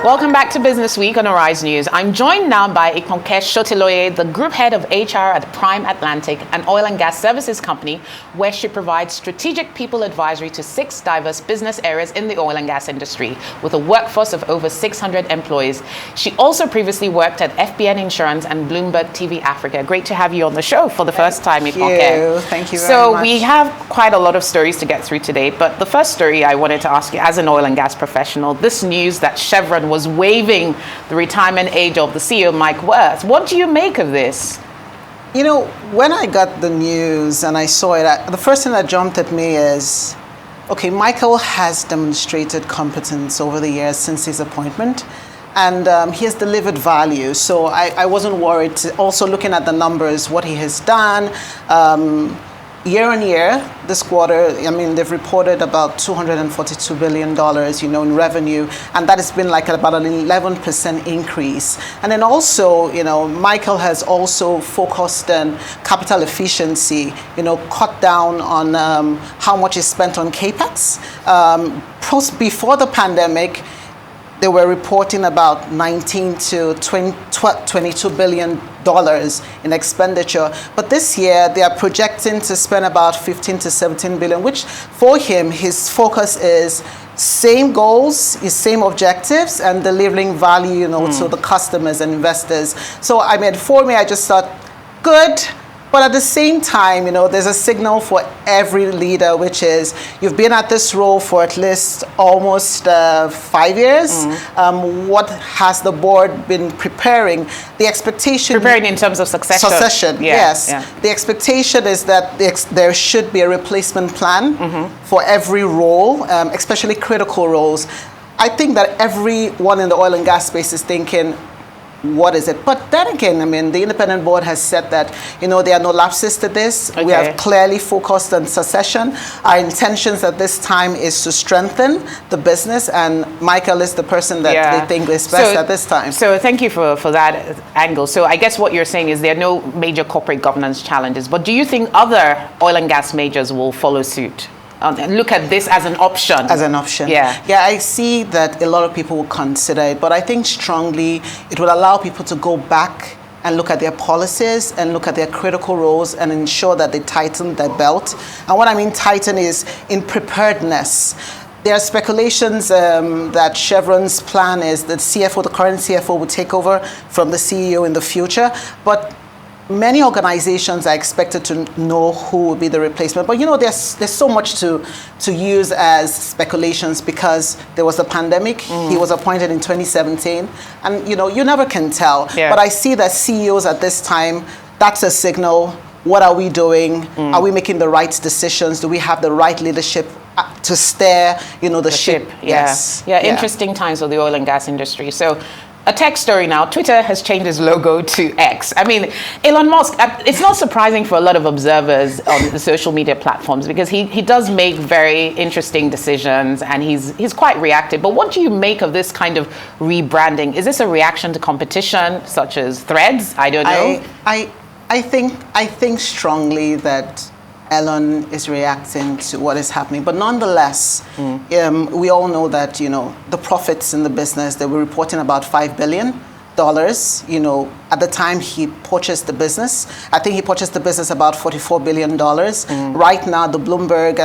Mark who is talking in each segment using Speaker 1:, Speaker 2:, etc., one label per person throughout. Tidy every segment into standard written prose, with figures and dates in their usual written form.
Speaker 1: Welcome back to Business Week on Arise News. I'm joined now by Ikonke Shotiloye, the Group Head of HR at Prime Atlantic, an oil and gas services company where she provides strategic people advisory to 6 diverse business areas in the oil and gas industry with a workforce of over 600 employees. She also previously worked at FBN Insurance and Bloomberg TV Africa. Great to have you on the show for the first time, Ikonke.
Speaker 2: Thank you very much.
Speaker 1: So we have quite a lot of stories to get through today, but the first story I wanted to ask you, as an oil and gas professional, this news that Chevron was waiving the retirement age of the CEO, Mike Wirth. What do you make of this?
Speaker 2: You know, when I got the news and I saw it, the first thing that jumped at me is, okay, Michael has demonstrated competence over the years since his appointment, and he has delivered value. So I wasn't worried. Also looking at the numbers, what he has done, year on year, this quarter, I mean, they've reported about $242 billion, in revenue, and that has been like about an 11% increase. And then also, Michael has also focused on capital efficiency, cut down on how much is spent on CapEx. Before the pandemic, they were reporting about 19 to 22 billion dollars in expenditure, but this year they are projecting to spend about 15 to 17 billion, which for him, his focus is same goals, his same objectives, and delivering value, to the customers and investors. So I mean, for me, I just thought, good. But at the same time, there's a signal for every leader, which is you've been at this role for at least almost 5 years. What has the board been preparing? The expectation...
Speaker 1: Preparing in terms of succession.
Speaker 2: Succession, yes. Yeah. The expectation is that there should be a replacement plan for every role, especially critical roles. I think that everyone in the oil and gas space is thinking, what is it? But then again, I mean, the independent board has said that, there are no lapses to this. Okay. We have clearly focused on succession. Our intentions at this time is to strengthen the business, and Michael is the person that they think is best at this time. So
Speaker 1: thank you for that angle. So I guess what you're saying is there are no major corporate governance challenges, but do you think other oil and gas majors will follow suit? Look at this as an option.
Speaker 2: As an option. Yeah, I see that a lot of people will consider it, but I think strongly it will allow people to go back and look at their policies and look at their critical roles and ensure that they tighten their belt. And what I mean tighten is in preparedness. There are speculations that Chevron's plan is that the current CFO, will take over from the CEO in the future, but many organizations are expected to know who will be the replacement. But there's so much to use as speculations because there was a pandemic. He was appointed in 2017. And, you never can tell. Yeah. But I see that CEOs at this time, that's a signal. What are we doing? Are we making the right decisions? Do we have the right leadership to steer, the ship? Yes.
Speaker 1: Yeah, interesting times for the oil and gas industry. So, a tech story now. Twitter has changed its logo to X. I mean, Elon Musk, it's not surprising for a lot of observers on the social media platforms because he does make very interesting decisions and he's quite reactive. But what do you make of this kind of rebranding? Is this a reaction to competition such as Threads? I don't know.
Speaker 2: I think strongly that Elon is reacting to what is happening. But nonetheless, we all know that, the profits in the business, they were reporting about $5 billion. At the time he purchased the business. I think he purchased the business about $44 billion. Right now, the Bloomberg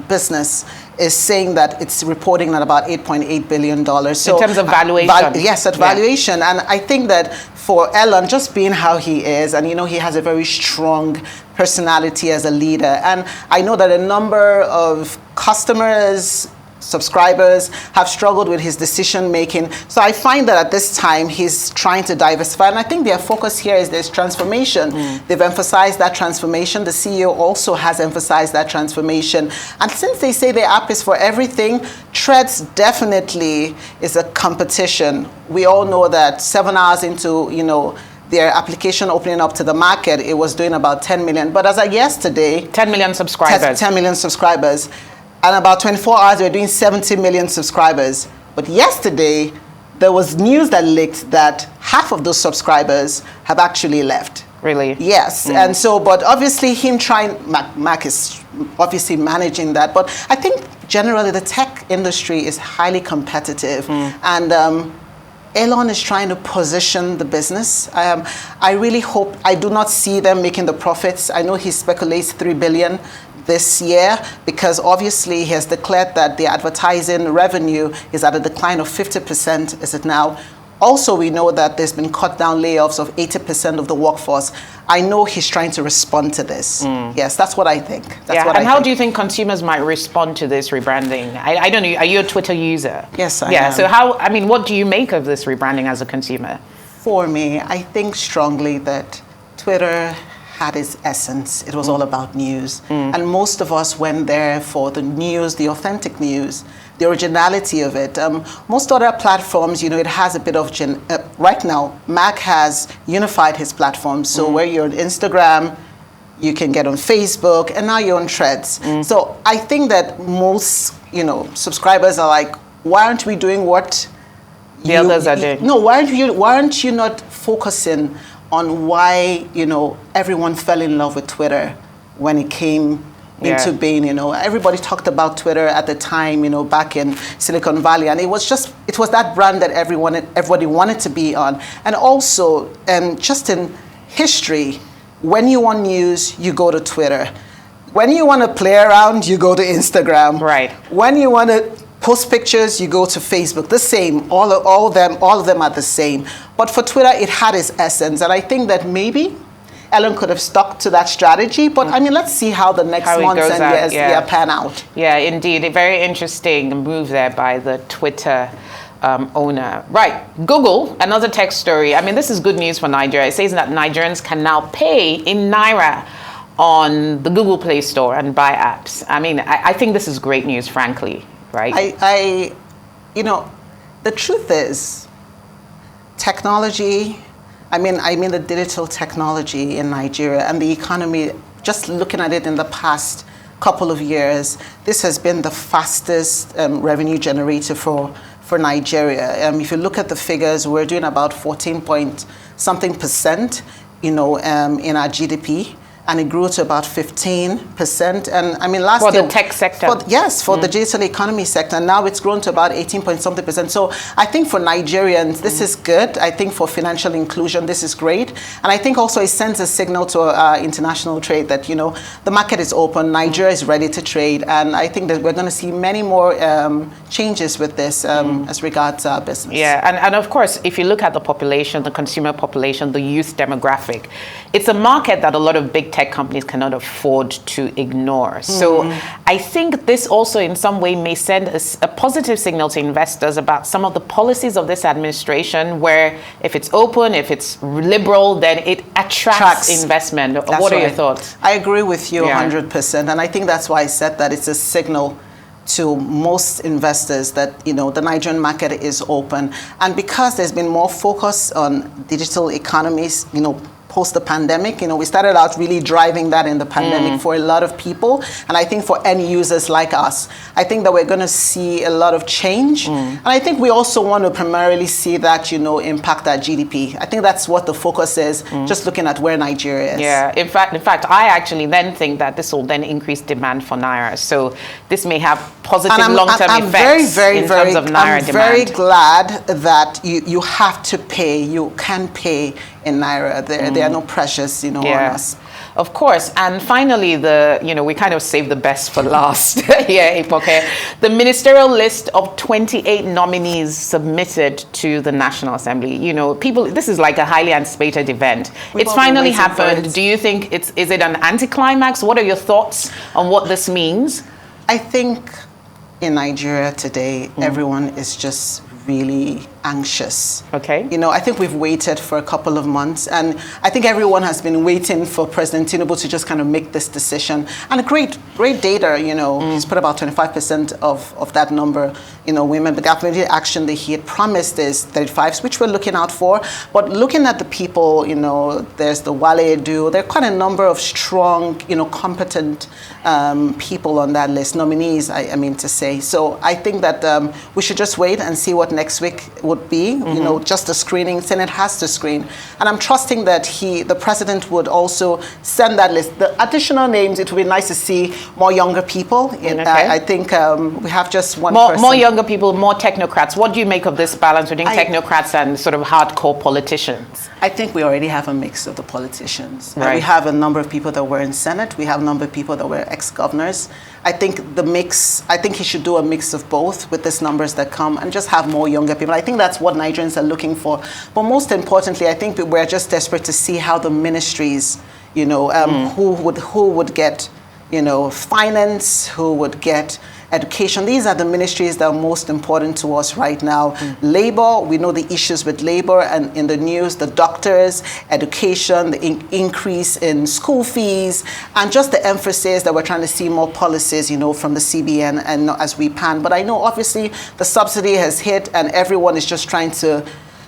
Speaker 2: business is saying that it's reporting at about $8.8 billion. So,
Speaker 1: in terms of valuation?
Speaker 2: Yes, at valuation. And I think that for Elon, just being how he is, and he has a very strong personality as a leader. And I know that a number of customers, subscribers have struggled with his decision making. So I find that at this time he's trying to diversify, and I think their focus here is this transformation. They've emphasized that transformation. The CEO also has emphasized that transformation. And since they say their app is for everything, Threads definitely is a competition. We all know that 7 hours into their application opening up to the market, it was doing about 10 million. But as of yesterday,
Speaker 1: 10 million subscribers.
Speaker 2: 10 million subscribers. And about 24 hours, we're doing 70 million subscribers. But yesterday, there was news that leaked that half of those subscribers have actually left.
Speaker 1: Really?
Speaker 2: Yes. And so, but obviously Mac is obviously managing that. But I think generally the tech tech industry is highly competitive, and Elon is trying to position the business. I really hope, I do not see them making the profits. I know he speculates $3 billion this year because obviously he has declared that the advertising revenue is at a decline of 50%, is it now? Also, we know that there's been cut down layoffs of 80% of the workforce. I know he's trying to respond to this. Yes, that's what I think.
Speaker 1: And how do you think consumers might respond to this rebranding? I don't know. Are you a Twitter user?
Speaker 2: Yes, I am.
Speaker 1: So what do you make of this rebranding as a consumer?
Speaker 2: For me, I think strongly that Twitter had its essence. It was all about news. And most of us went there for the news, the authentic news, the originality of it. Most other platforms, it has a bit of, right now, Mac has unified his platform. So where you're on Instagram, you can get on Facebook, and now you're on Threads. So I think that most, subscribers are like, why aren't we doing what
Speaker 1: the others are doing?
Speaker 2: No, why aren't you not focusing on why, everyone fell in love with Twitter when it came into being, everybody talked about Twitter at the time, back in Silicon Valley, and it was that brand that everybody wanted to be on. And also, just in history, when you want news, you go to Twitter. When you want to play around, you go to Instagram.
Speaker 1: Right.
Speaker 2: When you want to post pictures, you go to Facebook. The same, all of them are the same. But for Twitter, it had its essence, and I think that maybe Elon could have stuck to that strategy, but let's see how the next months and years pan out.
Speaker 1: Yeah, indeed. A very interesting move there by the Twitter owner. Right, Google, another tech story. This is good news for Nigeria. It says that Nigerians can now pay in Naira on the Google Play Store and buy apps. I think this is great news, frankly, right?
Speaker 2: The truth is, technology, the digital technology in Nigeria and the economy, just looking at it in the past couple of years, this has been the fastest revenue generator for Nigeria. If you look at the figures, we're doing about 14 point something percent, in our GDP. And it grew to about 15%. And last year...
Speaker 1: For the tech sector?
Speaker 2: For the digital economy sector. Now it's grown to about 18 point something percent. So I think for Nigerians, this is good. I think for financial inclusion, this is great. And I think also it sends a signal to international trade that, the market is open, Nigeria is ready to trade. And I think that we're going to see many more changes with this as regards our business.
Speaker 1: Yeah, and of course, if you look at the population, the consumer population, the youth demographic, it's a market that a lot of big tech companies cannot afford to ignore. So I think this also in some way may send a positive signal to investors about some of the policies of this administration, where if it's open, if it's liberal, then it attracts investment. What are your thoughts?
Speaker 2: I agree with you 100%. And I think that's why I said that it's a signal to most investors that, the Nigerian market is open. And because there's been more focus on digital economies, post the pandemic, we started out really driving that in the pandemic for a lot of people. And I think for end users like us, I think that we're going to see a lot of change. And I think we also want to primarily see that, impact our GDP. I think that's what the focus is, just looking at where Nigeria is.
Speaker 1: Yeah, in fact, I actually then think that this will then increase demand for Naira. So this may have positive long-term effects in terms of Naira demand.
Speaker 2: I'm very glad that you have to pay, you can pay in Naira. There are no pressures, on us.
Speaker 1: Of course. And finally, we kind of saved the best for last here, Ipoke. The ministerial list of 28 nominees submitted to the National Assembly. This is like a highly anticipated event. It's finally happened. Do you think is it an anticlimax? What are your thoughts on what this means?
Speaker 2: I think in Nigeria today, everyone is just really anxious.
Speaker 1: Okay.
Speaker 2: I think we've waited for a couple of months, and I think everyone has been waiting for President Tinubu to just kind of make this decision. And great data, he's put about 25% of that number, women. The affirmative action that he had promised is 35, which we're looking out for. But looking at the people, there's the Wale Edu, there are quite a number of strong, competent people on that list, nominees, I mean to say. So I think that we should just wait and see what next week will would be, you know, just the screening. Senate has to screen. And I'm trusting that the president would also send that list. The additional names, it would be nice to see more younger people. I think we have just one person.
Speaker 1: More younger people, more technocrats. What do you make of this balance between technocrats and sort of hardcore politicians?
Speaker 2: I think we already have a mix of the politicians.
Speaker 1: Right.
Speaker 2: We have a number of people that were in Senate. We have a number of people that were ex-governors. I think he should do a mix of both with these numbers that come and just have more younger people. I think that's what Nigerians are looking for. But most importantly, I think we're just desperate to see how the ministries, you know, who would get, you know, finance, who would get education. These are the ministries that are most important to us right now. Labor, we know the issues with labor and in the news, the doctors, education, the increase in school fees, and just the emphasis that we're trying to see more policies, you know, from the CBN and as we pan. But I know obviously the subsidy has hit and everyone is just trying to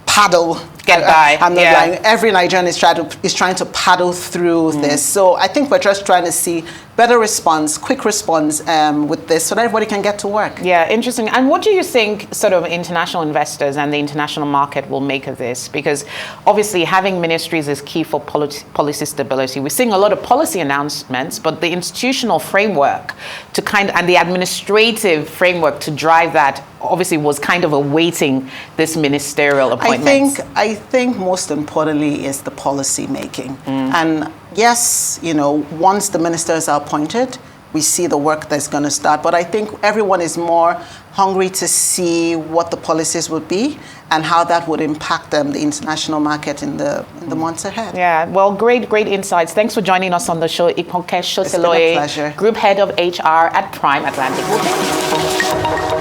Speaker 2: paddle.
Speaker 1: Get by.
Speaker 2: I'm not lying. Every Nigerian is trying to paddle through this. So I think we're just trying to see better response, quick response with this so that everybody can get to work.
Speaker 1: Yeah, interesting. And what do you think sort of international investors and the international market will make of this? Because obviously having ministries is key for policy stability. We're seeing a lot of policy announcements, but the institutional framework and the administrative framework to drive that obviously was kind of awaiting this ministerial appointment.
Speaker 2: I think most importantly is the policy making. And yes, you know, once the ministers are appointed, we see the work that's going to start. But I think everyone is more hungry to see what the policies would be and how that would impact the international market in the months ahead.
Speaker 1: Yeah, well, great insights. Thanks for joining us on the show, Ikonke Sotiloye,
Speaker 2: It's been a pleasure.
Speaker 1: Group Head of HR at Prime Atlantic.